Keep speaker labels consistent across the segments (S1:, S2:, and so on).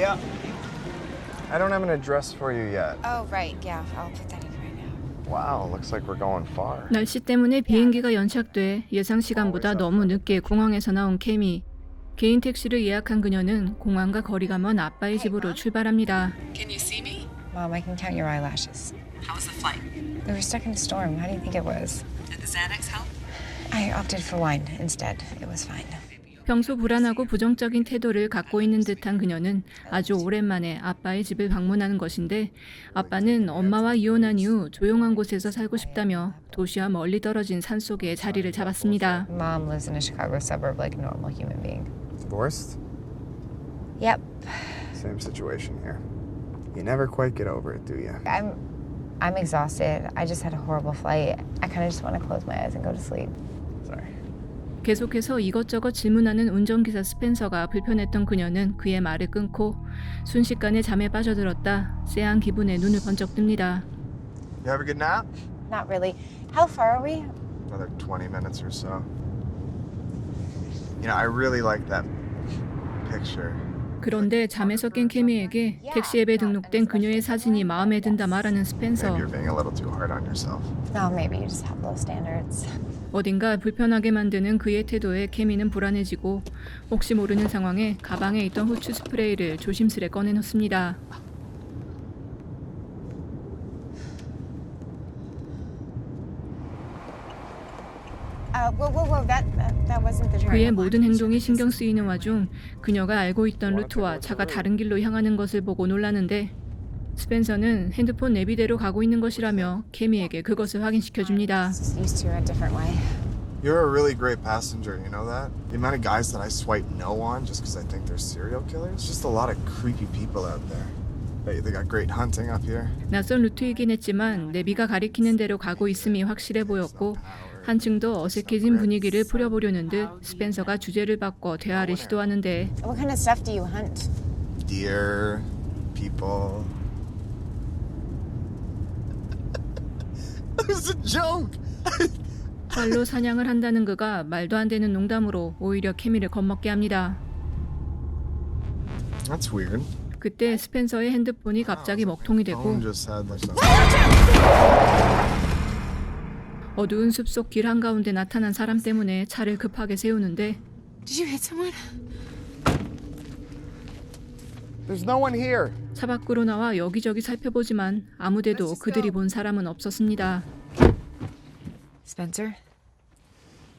S1: Yeah. I don't have an address for you yet.
S2: Oh, right. Yeah, I'll put that in right now.
S1: Wow, looks like we're going far.
S3: 날씨 때문에 비행기가 연착돼 예상 시간보다 너무 늦게 공항에서 나온 케미. 개인 택시를 예약한 그녀는 공항과 거리가 먼 아빠의 집으로 출발합니다.
S4: Can you see me?
S2: Mom, I can count your eyelashes.
S4: How was the flight?
S2: We were stuck in a storm. How do you think it was?
S4: Did the Xanax help?
S2: I opted for wine instead. It was fine.
S3: 평소 불안하고 부정적인 태도를 갖고 있는 듯한 그녀는 아주 오랜만에 아빠의 집을 방문하는 것인데 아빠는 엄마와 이혼한 이후 조용한 곳에서 살고 싶다며 도시와 멀리 떨어진 산속에 자리를 잡았습니다.
S2: Mom lives in a Chicago suburb like a normal human being.
S1: Divorced?
S2: Yep.
S1: Same situation here. You never quite get over it, do you?
S2: I'm exhausted. I just had a horrible flight. I kind of just want to close my eyes and go to sleep.
S1: Sorry.
S3: 계속해서 이것저것 질문하는 운전기사 스펜서가 불편했던 그녀는 그의 말을 끊고 순식간에 잠에 빠져들었다 쎄한 기분에 눈을 번쩍 뜹니다.
S1: You have a good nap?
S2: Not really. How far are we?
S1: Another 20 minutes or so. You know, I really like that picture.
S3: 그런데 잠에서 깬 케미에게 택시 앱에 등록된 그녀의 사진이 마음에 든다 말하는 스펜서.
S1: Maybe you're being a little too hard on yourself.
S2: No, maybe you just have low standards.
S3: 어딘가 불편하게 만드는 그의 태도에 케미는 불안해지고 혹시 모르는 상황에 가방에 있던 후추 스프레이를 조심스레 꺼내놓습니다.
S2: Whoa, that wasn't the turn.
S3: 그의 모든 행동이 신경 쓰이는 와중 그녀가 알고 있던 루트와 차가 다른 길로 향하는 것을 보고 놀라는데 스펜서는 핸드폰 내비대로 가고 있는 것이라며 케미에게 그것을 확인시켜줍니다.
S2: Just used to a different way.
S1: You're a really great passenger, you know that? The amount of guys that I swipe no on just because I think they're serial killers. Just a lot of creepy people out there. They got great hunting up here.
S3: 낯선 루트이긴 했지만 내비가 가리키는 대로 가고 있음이 확실해 보였고 한층 더 어색해진 분위기를 풀어보려는 듯 스펜서가 주제를 바꿔 대화를 시도하는데
S2: What kind of stuff do you hunt?
S1: Deer, people. It was a joke.
S3: 활로 사냥을 한다는 그가 말도 안 되는 농담으로 오히려 케미를 겁먹게 합니다.
S1: That's weird.
S3: 그때 스펜서의 핸드폰이 갑자기 먹통이 되고
S1: Phone just had like some...
S3: 어두운 숲속 길 한가운데 나타난 사람 때문에 차를 급하게 세우는데
S2: Did you hit someone?
S1: There's no one here.
S3: 차 밖으로 나와 여기저기 살펴보지만 아무데도 그들이 본 사람은 없었습니다.
S2: Spencer?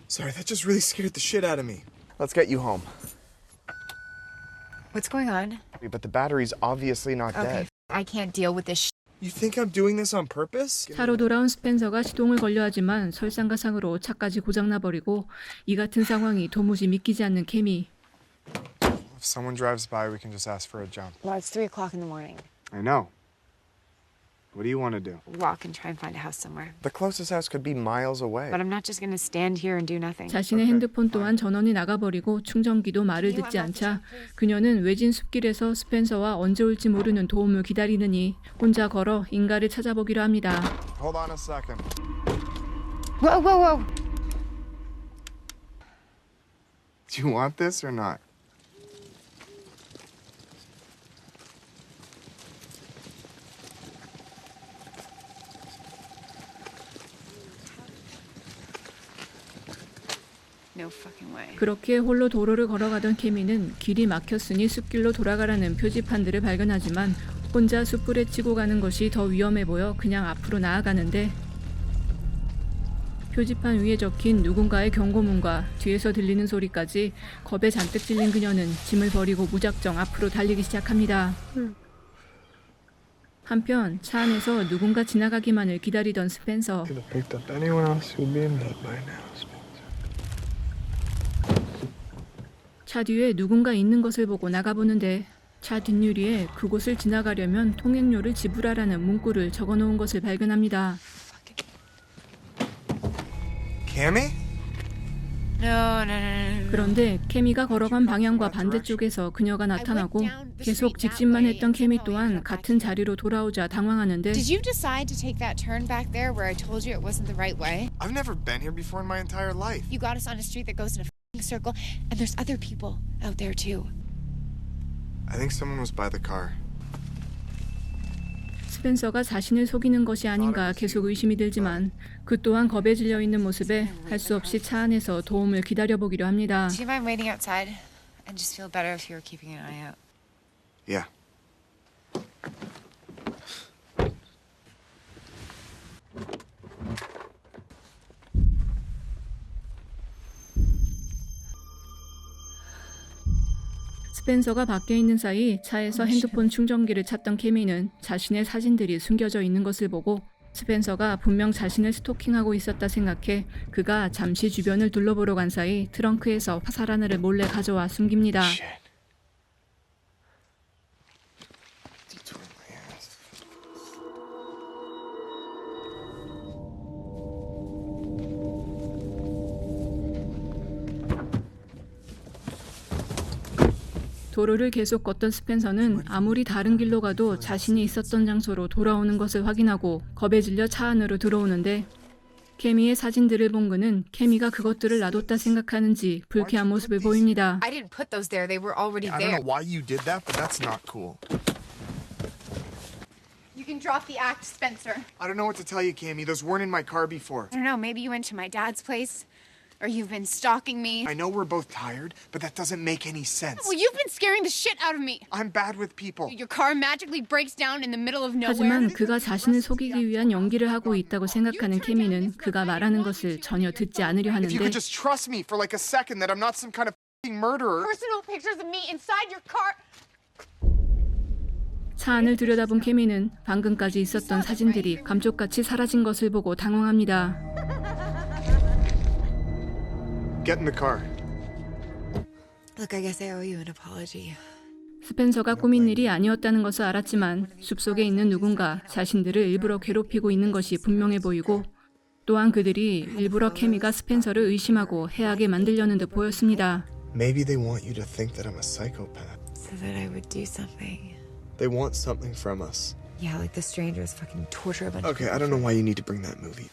S1: Sorry, that just really scared the shit out of me. Let's get you home.
S2: What's going on?
S1: But the battery's obviously not
S2: Okay,
S1: dead.
S2: I can't deal with this
S1: You think I'm doing this on purpose?
S3: 차로 돌아온 스펜서가 시동을 걸려 하지만 설상가상으로 차까지 고장나버리고 이 같은 상황이 도무지 믿기지 않는 케미.
S1: If someone drives by, we can just ask for a jump.
S2: Well, it's 3 o'clock in the morning.
S1: I know. What do you want to do?
S2: Walk and try and find a house somewhere.
S1: The closest house could be miles away.
S2: But I'm not just going to stand here and do nothing.
S3: 자신의 핸드폰 또한 전원이 나가버리고 충전기도 말을 듣지 않자 그녀는 외진 숲길에서 스펜서와 언제 올지 모르는 도움을 기다리느니 혼자 걸어 인가를 찾아보기로 합니다.
S1: Hold on a second.
S2: Whoa.
S1: Do you want this or not?
S2: No fucking way.
S3: 그렇게 홀로 도로를 걸어가던 케미는 길이 막혔으니 숲길로 돌아가라는 표지판들을 발견하지만 혼자 숯불에 치고 가는 것이 더 위험해 보여 그냥 앞으로 나아가는데 표지판 위에 적힌 누군가의 경고문과 뒤에서 들리는 소리까지 겁에 잔뜩 질린 그녀는 짐을 버리고 무작정 앞으로 달리기 시작합니다. 한편 차 안에서 누군가 지나가기만을 기다리던 스펜서.
S1: Could have picked up anyone else who'd be in bed by now.
S3: 차 뒤에 누군가 있는 것을 보고 나가보는데 차 뒷유리에 그곳을 지나가려면 통행료를 지불하라는 문구를 적어놓은 것을 발견합니다.
S1: Cammy?
S2: No.
S3: 그런데 케미가 걸어간 방향과 반대쪽에서 그녀가 나타나고 계속 직진만 했던 케미 또한 같은 자리로 돌아오자 당황하는데
S2: Did you decide to take that turn back there where I told you it wasn't the right way?
S1: I've never been here before in my entire life.
S2: You got us on a street that goes in a circle, and there's other people out there too.
S1: I think someone was by the car.
S3: 스펜서가 자신을 속이는 것이 아닌가 계속 의심이 들지만 그 또한 겁에 질려 있는 모습에 할 수 없이 차 안에서 도움을 기다려보기로 합니다.
S2: Do you mind waiting outside? I'd just feel better if you were keeping an eye out.
S1: Yeah.
S3: 스펜서가 밖에 있는 사이 차에서 핸드폰 충전기를 찾던 케미는 자신의 사진들이 숨겨져 있는 것을 보고 스펜서가 분명 자신을 스토킹하고 있었다 생각해 그가 잠시 주변을 둘러보러 간 사이 트렁크에서 화살 하나를 몰래 가져와 숨깁니다.
S1: Shit. Detour my ass.
S3: 도로를 계속 걷던 스펜서는 아무리 다른 길로 가도 자신이 있었던 장소로 돌아오는 것을 확인하고 겁에 질려 차 안으로 들어오는데 케미의 사진들을 본 그는 케미가 그것들을 놔뒀다 생각하는지 불쾌한 모습을 보입니다.
S2: I didn't put those there. They were already
S1: I don't
S2: there.
S1: know why you did that, but that's not cool.
S5: You can drop the act, Spencer.
S1: I don't know what to tell you, Cammy. Those weren't in my car before.
S5: I don't know, maybe you went to my dad's place, or you've been stalking me.
S1: I know we're both tired, but that doesn't make any sense.
S5: Well, you've been scaring the shit out of me.
S1: I'm bad with people.
S5: Your car magically breaks down in the middle of nowhere.
S3: 하지만 그가 자신을 속이기 위한 연기를 하고 있다고 생각하는 케미는 그가 말하는 것을 전혀 듣지 않으려
S1: If you
S3: 하는데
S1: could just trust me for like a second that I'm not some kind of f***ing murderer.
S5: Personal pictures of me inside your car.
S3: 차 안을 들여다본 케미는 방금까지 있었던 사진들이 감쪽같이 사라진 것을 보고 당황합니다.
S1: Get in the car.
S2: Look, I guess I owe you an apology.
S3: 스펜서가 꾸민 일이 아니었다는 것을 알았지만 숲속에 있는 누군가 자신들을 일부러 괴롭히고 있는 것이 분명해 보이고 또한 그들이 일부러 케미가 스펜서를 의심하고 해하게 만들려는 듯 보였습니다.
S1: Maybe they want you to think that I'm a psychopath.
S2: So that I would do something.
S1: They want something from us.
S2: Yeah, like the strangers fucking torture a bunch
S1: Okay, I don't know why you need to bring that movie.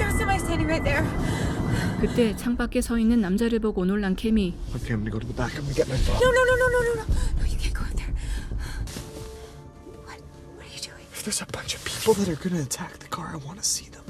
S2: There's somebody standing right there.
S3: 그때 창밖에 서 있는 남자를 보고 놀란 케미.
S1: Okay, I'm gonna go to the back. I'm gonna get my phone.
S2: No, you can't go in there. What are you doing?
S1: If there's a bunch of people that are gonna attack the car, I want to see them.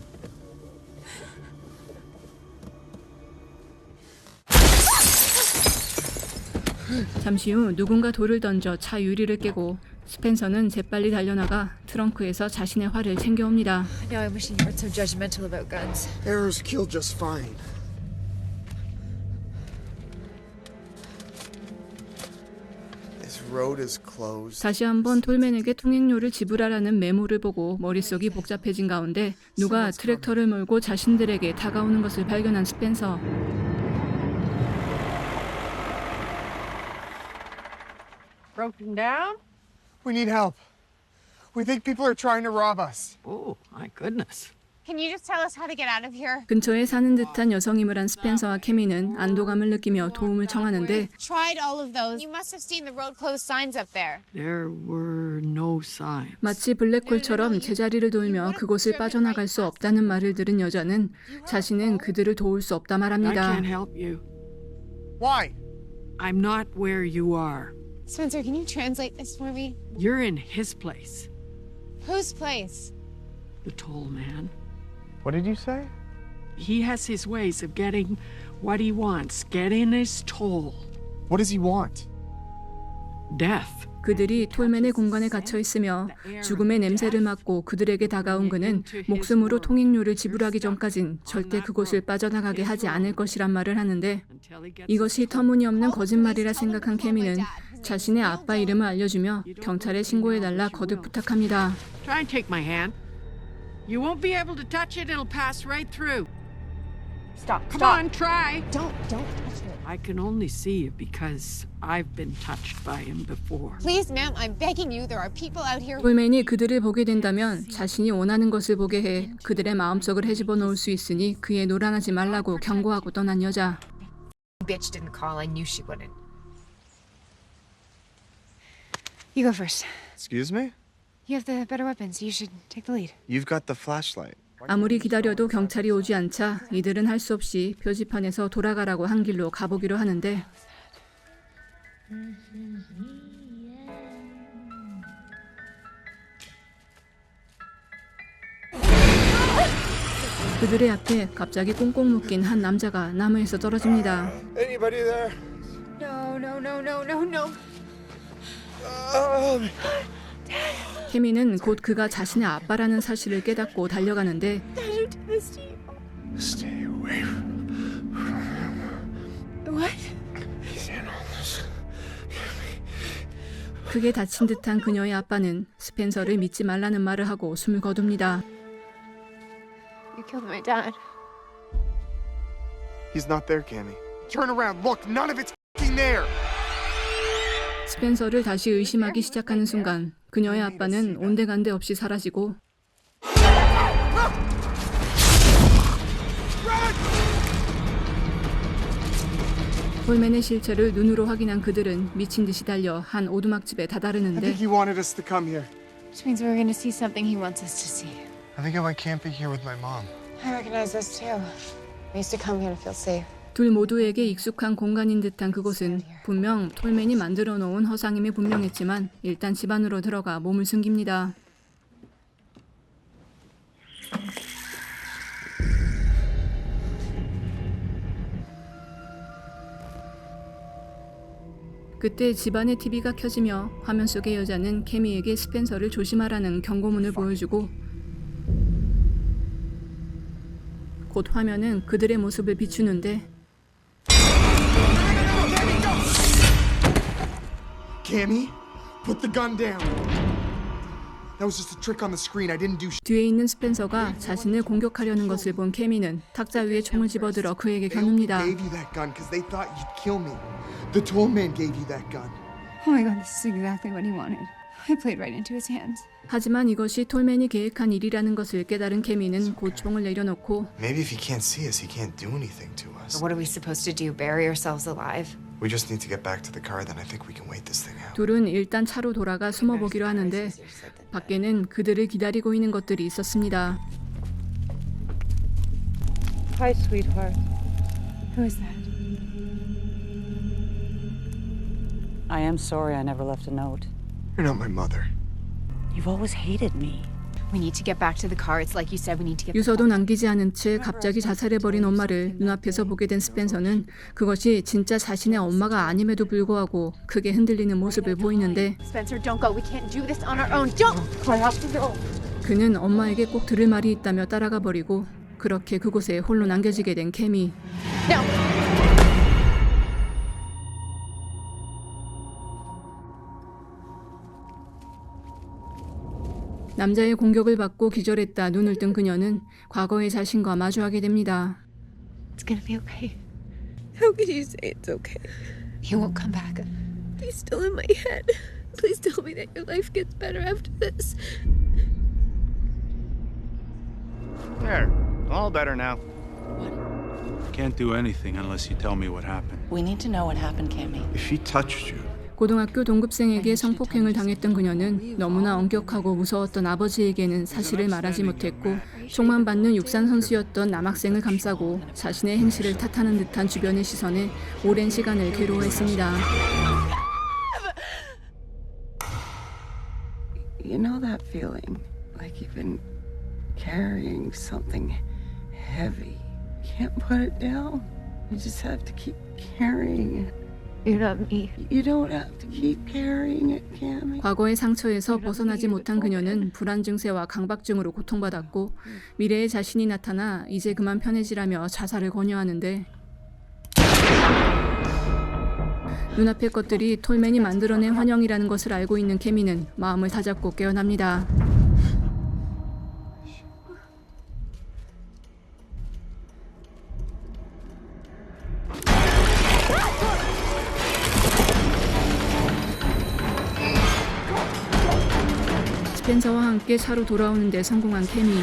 S3: 잠시 후 누군가 돌을 던져 차 유리를 깨고 스펜서는 재빨리 달려나가 트렁크에서 자신의 활을 챙겨옵니다.
S2: No, I'm wishing you weren't so judgmental about guns.
S1: Arrows kill just fine. This road is closed.
S3: 다시 한번 톨맨에게 통행료를 지불하라는 메모를 보고 머릿속이 복잡해진 가운데 누가 트랙터를 몰고 자신들에게 다가오는 것을 발견한 스펜서.
S6: Broken down?
S1: We need help. We think people are trying to rob us.
S6: Oh, my goodness.
S5: Can you just tell us how to get out of here?
S3: 근처에 사는 듯한 여성임을 한 스펜서와 케미는 안도감을 느끼며 도움을 청하는데
S5: Tried all of those. You must have seen the road closed signs up there.
S6: There were no signs.
S3: 마치 블랙홀처럼 제자리를 돌며 그곳을 빠져나갈 수 없다는 말을 들은 여자는 자신은 그들을 도울 수 없다
S6: I
S3: 말합니다.
S6: can't help you.
S1: Why?
S6: I'm not where you are.
S5: Spencer, can you translate this for me?
S6: You're in his place,
S5: Whose place?
S6: the tall man.
S1: What did you say?
S6: He has his ways of getting what he wants. Get in his toll.
S1: What does he want?
S6: Death.
S3: 그들이 톨맨의 공간에 갇혀 있으며 죽음의 냄새를 맡고 그들에게 다가온 그는 목숨으로 통행료를 지불하기 전까진 절대 그곳을 빠져나가게 하지 않을 것이란 말을 하는데
S6: Until he gets
S3: 이것이 터무니없는 거짓말이라 생각한 케미는 자신의 아빠 이름을 알려주며 경찰에 신고해달라 거듭 부탁합니다.
S6: Try and take my hand. You won't be able to touch it. It'll pass right through.
S5: Stop.
S6: Come on, try.
S5: Don't touch it.
S6: I can only see you because I've been touched by him before.
S5: Please, ma'am, I'm begging you. There are people out here.
S3: 톨맨이 그들을 보게 된다면 자신이 원하는 것을 보게 해 그들의 마음속을 헤집어 놓을 수 있으니 그에 노란하지 말라고 경고하고 떠난 여자.
S2: Bitch didn't call. I knew she wouldn't. You go first.
S1: Excuse me?
S2: You have the better weapons. You should take the lead.
S1: You've got the flashlight.
S3: 아무리 기다려도 경찰이 오지 않자 이들은 할 수 없이 표지판에서 돌아가라고 한 길로 가보기로 하는데 그들의 앞에 갑자기 꽁꽁 묶인 한 남자가 나무에서 떨어집니다.
S1: Anybody there?
S5: No, no, no, no, no, no.
S3: 케미는 곧 그가 자신의 아빠라는 사실을 깨닫고 달려가는데
S1: Stay away from
S5: What?
S1: He's in on this.
S3: 크게 다친 듯한 그녀의 아빠는 스펜서를 믿지 말라는 말을 하고 숨을 거둡니다.
S5: You killed my dad.
S1: He's not there, Cammy. Turn around. Look, none of it's f***ing there.
S3: 스펜서를 다시 의심하기 시작하는 순간 그녀의 아빠는 온데간데 없이 사라지고 톨맨의 실체를 눈으로 확인한 그들은 미친 듯이 달려 한 오두막집에
S1: I
S3: 다다르는데
S1: think he wanted us to come here.
S5: Which means we're gonna see something he wants us to see.
S1: I think I went camping here with my mom.
S2: I recognize this too. I used to come here to feel safe.
S3: 둘 모두에게 익숙한 공간인 듯한 그곳은 분명 톨맨이 만들어 놓은 허상임이 분명했지만 일단 집 안으로 들어가 몸을 숨깁니다. 그때 집안의 TV가 켜지며 화면 속의 여자는 케미에게 스펜서를 조심하라는 경고문을 보여주고 곧 화면은 그들의 모습을 비추는데
S1: Cammy, put the gun down. That was just a trick on the screen. I didn't do
S3: 뒤에 있는 스펜서가 자신을 공격하려는 것을 본 케미는 탁자 위에 총을 집어들어 그에게 겨눕니다.
S1: They only gave you that gun because they thought you'd kill me. The tall man gave you that gun.
S5: Oh my god, this is exactly what he wanted. I played right into his hands.
S3: 하지만 이것이 톨맨이 계획한 일이라는 것을 깨달은 케미는 곧 총을 내려놓고
S1: Maybe if he can't see us, he can't do anything to us.
S2: What are we supposed to do? Bury ourselves alive?
S1: We just need to get back to the car, then I think we can wait this thing out.
S3: 둘은 일단 차로 돌아가 숨어보기로 하는데 밖에는 그들을 기다리고 있는 것들이 있었습니다.
S2: Hi, sweetheart.
S5: Who is that?
S7: I am sorry I never left a note.
S1: You're not my mother.
S7: You've always hated me.
S5: We need to get back to the car. It's like you said, we need to get
S3: 유서도 남기지 않은 채 갑자기 자살해버린 엄마를 눈앞에서 보게 된 스펜서는 그것이 진짜 자신의 엄마가 아님에도 불구하고 크게 흔들리는 모습을 보이는데
S5: Spencer, don't go. We can't do this on our own. Don't! I have to go.
S3: 그는 엄마에게 꼭 들을 말이 있다며 따라가 버리고 그렇게 그곳에 홀로 남겨지게 된 케미.
S5: No!
S3: 남자의 공격을 받고 기절했다 눈을 뜬 그녀는 과거의 자신과 마주하게 됩니다.
S5: It's gonna be okay.
S8: How can you say it's okay?
S5: He won't come back.
S8: He's still in my head. Please tell me that your life gets better after this.
S9: There, all better now.
S10: Can't do anything unless you tell me what happened.
S7: We need to know what happened, Cammy.
S10: If she touched you,
S3: 고등학교 동급생에게 성폭행을 당했던 그녀는 너무나 엄격하고 무서웠던 아버지에게는 사실을 말하지 못했고 총만 받는 육산 선수였던 남학생을 감싸고 자신의 행실을 탓하는 듯한 주변의 시선에 오랜 시간을 괴로워했습니다.
S8: You know that feeling? Like you've been carrying something heavy. Can't put it down. You just have to keep carrying it.
S5: You're not me.
S8: You don't have to keep carrying it, Cammy.
S3: 과거의 상처에서 벗어나지 못한 그녀는 불안 증세와 강박증으로 고통받았고 미래의 자신이 나타나 이제 그만 편해지라며 자살을 권유하는데 눈앞의 것들이 톨맨이 만들어낸 환영이라는 것을 알고 있는 케미는 마음을 다잡고 깨어납니다. 스펜서와 함께 차로 돌아오는 데 성공한 케미.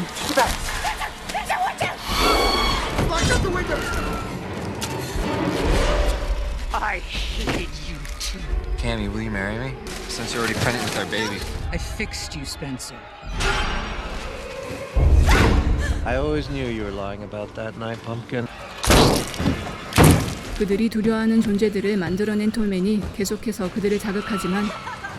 S9: I hated you too.
S11: Cammy, will you marry me? Since you're already pregnant with our baby.
S7: I fixed you, Spencer.
S12: I always knew you were lying about that night, Pumpkin.
S3: 그들이 두려워하는 존재들을 만들어낸 톨맨이 계속해서 그들을 자극하지만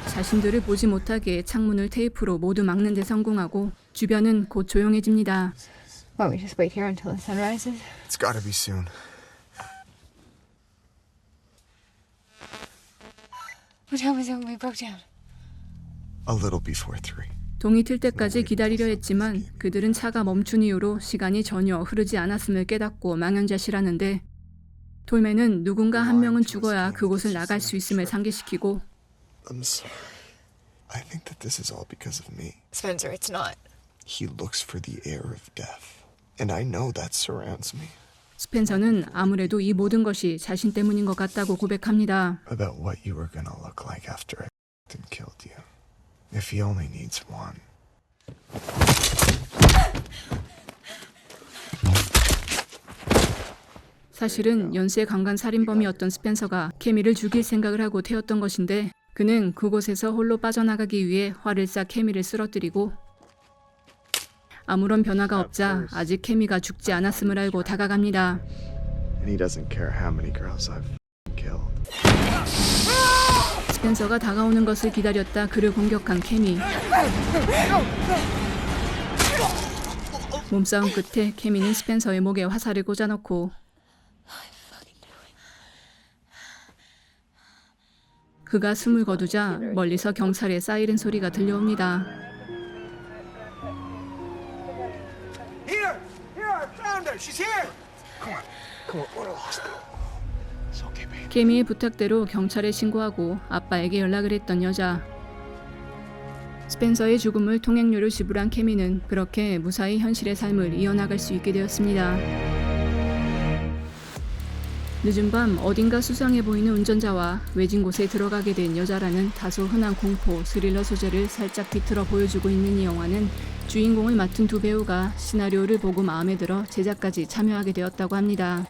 S3: 자신들을 보지 못하게 창문을 테이프로 모두 막는 데 성공하고 주변은 곧 조용해집니다.
S2: Why don't we just wait here until the sun rises?
S1: It's gotta be soon.
S2: What time was it when we broke down?
S1: A little before 3.
S3: 동이 틀 때까지 기다리려 했지만 그들은 차가 멈춘 이후로 시간이 전혀 흐르지 않았음을 깨닫고 망연자실하는데 톨맨은 누군가 한 명은 죽어야 그곳을 나갈 수 있음을 상기시키고
S1: I'm sorry. I think that this is all because of me.
S2: Spencer, it's not.
S1: He looks for the air of death. And I know that surrounds me.
S3: 스펜서는 아무래도 이 모든 것이 자신 때문인 것 같다고 고백합니다.
S1: About what you were gonna look like after I and killed you. If he only needs one.
S3: 사실은 연쇄 강간 살인범이었던 스펜서가 케미를 죽일 생각을 하고 태웠던 것인데 그는 그곳에서 홀로 빠져나가기 위해 활을 쏴 케미를 쓰러뜨리고 아무런 변화가 없자 아직 케미가 죽지 않았음을 알고 다가갑니다.
S1: And he doesn't care how many girls I've killed.
S3: 스펜서가 다가오는 것을 기다렸다 그를 공격한 케미. 몸싸움 끝에 케미는 스펜서의 목에 화살을 꽂아넣고 그가 숨을 거두자 멀리서 경찰의 사이렌 소리가 들려옵니다.
S9: Here! Here, I found her! She's here! Come on, we're lost. It's okay, babe.
S3: 케미의 부탁대로 경찰에 신고하고 아빠에게 연락을 했던 여자. 스펜서의 죽음을 통행료를 지불한 케미는 그렇게 무사히 현실의 삶을 이어나갈 수 있게 되었습니다. 늦은 밤 어딘가 수상해 보이는 운전자와 외진 곳에 들어가게 된 여자라는 다소 흔한 공포, 스릴러 소재를 살짝 비틀어 보여주고 있는 이 영화는 주인공을 맡은 두 배우가 시나리오를 보고 마음에 들어 제작까지 참여하게 되었다고 합니다.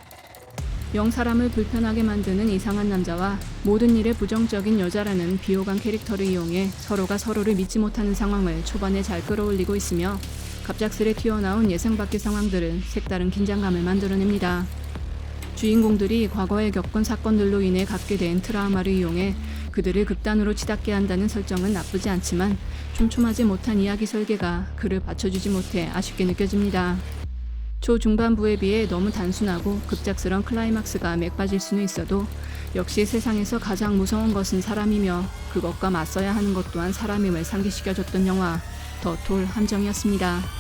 S3: 영 사람을 불편하게 만드는 이상한 남자와 모든 일에 부정적인 여자라는 비호감 캐릭터를 이용해 서로가 서로를 믿지 못하는 상황을 초반에 잘 끌어올리고 있으며 갑작스레 튀어나온 예상 밖의 상황들은 색다른 긴장감을 만들어냅니다. 주인공들이 과거에 겪은 사건들로 인해 갖게 된 트라우마를 이용해 그들을 극단으로 치닫게 한다는 설정은 나쁘지 않지만 촘촘하지 못한 이야기 설계가 그를 받쳐주지 못해 아쉽게 느껴집니다. 초중반부에 비해 너무 단순하고 급작스런 클라이막스가 맥빠질 수는 있어도 역시 세상에서 가장 무서운 것은 사람이며 그것과 맞서야 하는 것 또한 사람임을 상기시켜줬던 영화 더 톨 함정이었습니다.